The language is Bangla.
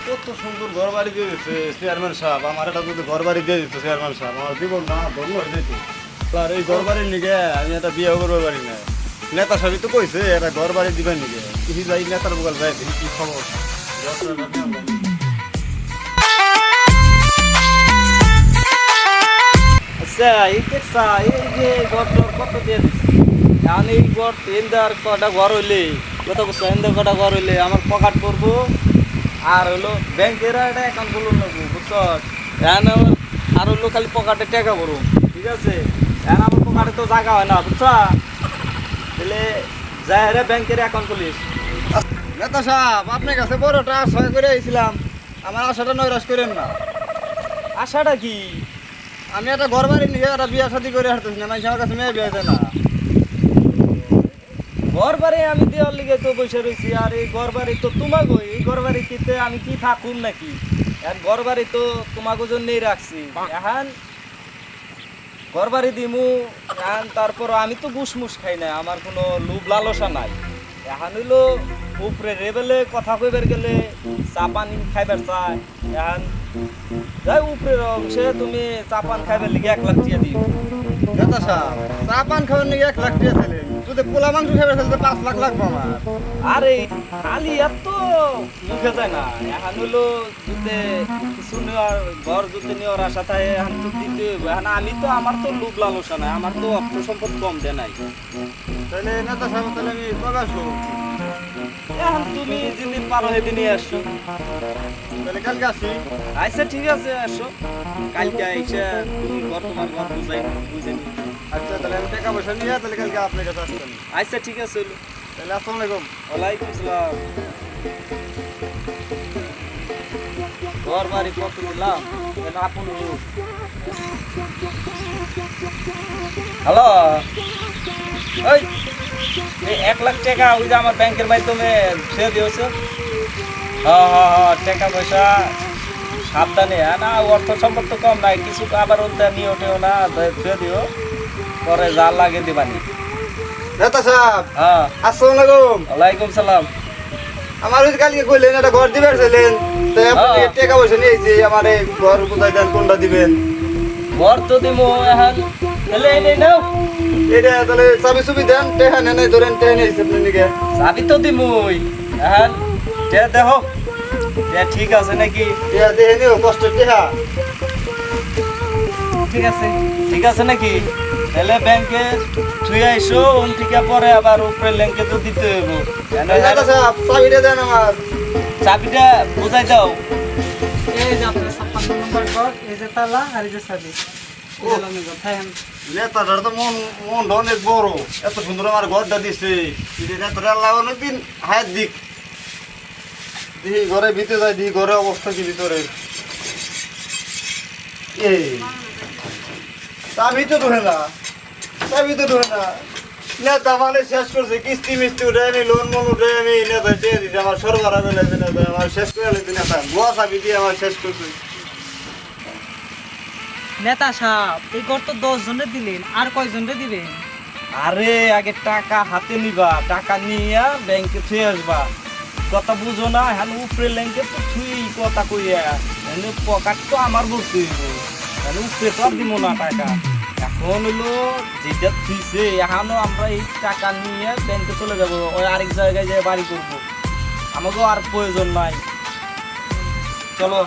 কত সুন্দর ঘর বাড়ি দিয়ে দিচ্ছে চেয়ারম্যান সাহেব। আমার এটা যদি ঘর বাড়ি দিয়ে দিচ্ছে চেয়ারম্যান সাহেব, আমার জীবন না ধন্য হয়ে যেত। আর এই ঘর বাড়ির নিগে আমি একটা বিয়ে করবো পারি না। নেতা সাহেবই তো কইছে এটা ঘর বাড়ি দিবেন নিগে, কি যাই নেতার বকাল যাই দেখি কি খবর। আচ্ছা এই দেখছা এই যে ঘর কত দিয়ে দিচ্ছি, এখন এই ঘর এন্দার কটা ঘর হইলে কত বছর এন্দার কটা ঘর হইলে আমার পকেট করবো, আর হলো ব্যাংকের একটা অ্যাকাউন্ট খুলবো লাগবো, বুঝছ? এখন আমার আর হলো খালি পকেটে টাকা ভরো, ঠিক আছে? এখন আমার পকেটে তো জায়গা হয় না, বুঝছ? তাহলে যাই রে ব্যাংকের অ্যাকাউন্ট খুলিস। নেতা সাহেব আপনার কাছে বড়টা আশা করে আইছিলাম, আমার আশাটা নৈরাশ করেন না। আশাটা কি? আমি একটা ঘর বাড়ি নিয়ে একটা বিয়ে শাদি করে হাঁটতেছি না, আমার কাছে মেয়ে বিয়ে দেয় না। ঘর বাড়ি আমি দেওয়ার লিগে তো বসে রয়েছি, আর এই ঘর বাড়ি তো তোমাকে, এই ঘর বাড়িতে আমি কি থাকুন নাকি? আর ঘর বাড়ি তো তোমাকে জন্যই রাখছি। এখন ঘর বাড়ি দিমু, এখন তারপর আমি তো ঘুষমুষ খাই না, আমার কোনো লোভ লালসা নাই। এখন হইলো উপরে রেবেলে কথা কইবার গেলে চা পানি খাইবার চাই। এখন যাই উপরের অংশে তুমি চা পান খাইবার লিগে 1 লাখ দিয়ে দিও। নেতা সাহেব চা পান খাওয়ার নিয়ে 1 লাখ টাকা ছিলেন, যদি পোলা মাংস খাবে তাহলে 5 লাখ লাগবে আমার। আরে খালি এত মুখে যায় না, এখন হলো যদি কিছু নেওয়ার ঘর যদি নেওয়ার আশা থাকে এখন তো দিতে হইব। এখন আমি তো আমার তো লোভ লালসা নাই, আমার তো অর্থ সম্পদ কম দেয় নাই। তাহলে নেতা সাহেব তাহলে আমি কবে আসবো? এখন তুমি যেদিন পারো সেদিনই আসছো। তাহলে কালকে আসি। আচ্ছা ঠিক আছে, আসো কালকে এসে তুমি তোমার ঘর বুঝে নি। আচ্ছা তাহলে আমি টাকা পয়সা নিয়ে তাহলে কালকে আপনার কাছে আসতাম। আচ্ছা ঠিক আছে হইলো। তাহলে আসসালামু আলাইকুম। ওয়ালাইকুম আসসালাম। ঘর বাড়ি কত নিলাম, এটা আপন লোক। হ্যালো, ওই 1 লাখ টাকা ওই যে আমার ব্যাংকের মাধ্যমে সে দিয়েছে। হ্যাঁ হ্যাঁ হ্যাঁ, টাকা পয়সা সাবধানে, হ্যাঁ না অর্থ সম্পদ তো কম নাই, কিছু আবার ওটা নিও টিও না, ধুয়ে দিও, পরে যা লাগে দিবানি। নেতা সাহেব হ্যাঁ আসসালামু আলাইকুম। ওয়ালাইকুম সালাম। আমার ওই কালকে কইলেন একটা ঘর দিবেন ছিলেন, তাই আপনি টাকা পয়সা নিয়েছি, আমার এই ঘর কোথায় দেন, কোনটা দিবেন? ঘর তো দিমু, এখন তাহলে এই নাও, এটা তাহলে চাবি চুবি দেন, টাকা নেন ধরেন, টাকা নিয়েছি আপনি নিকে। চাবি তো দিমুই, এখন দেখো ঠিক আছে নাকি? টাকা দেখে নিও, কষ্টের টাকা। ঠিক আছে, ঠিক আছে নাকি? তাহলে ব্যাংকে থুই আইসো, ওন থেকে পরে আবার উপরে ল্যাংকে তো দিতে হইব। নেতা সাহেব চাবিটা দেন আমার। চাবিটা বুঝাই দাও। এই যে আপনার 56 নম্বর ঘর, এই যে তালা আর এই যে চাবি। নেতাটার তো মন অনেক বড়, এত সুন্দর আমার ঘরটা দিচ্ছে। নেতাটা আল্লাহ অনেকদিন হায়াত দিক। দেখি ঘরে ভিতরে যাই, দেখি ঘরে অবস্থা কি ভিতরে। এই চাবি তো ঢোকে না, চাবি তো ঢোকে না। নেতা মানে শেষ করছে, কিস্তি মিস্তি উঠেনি, লোন মন উঠেনি, নেতা দিয়ে দিচ্ছে আমার সরবরাহ বেলাতে, নেতা আমার শেষ করে লেছে। নেতা গোয়া চাবি দিয়ে আমার শেষ করছে। নেতা সাহেব এই ঘর তো 10 জনের দিলেন, আর কয়জনরে দিবেন? আরে আগে টাকা হাতে নিবা, টাকা নিয়ে ব্যাংকে থুই আসবা, কথা বুঝো না? হ্যাঁ উপরে ল্যাংকে তো থুই কথা কইয়া, পকেট তো আমার বলতে হইব, উপরে তো আর দিব না টাকা। এখন হলো যেটা থুইছে, এখনো আমরা এই টাকা নিয়ে ব্যাংকে চলে যাবো, ওই আরেক জায়গায় যেয়ে বাড়ি করবো, আমাকেও আর প্রয়োজন নাই। চলো।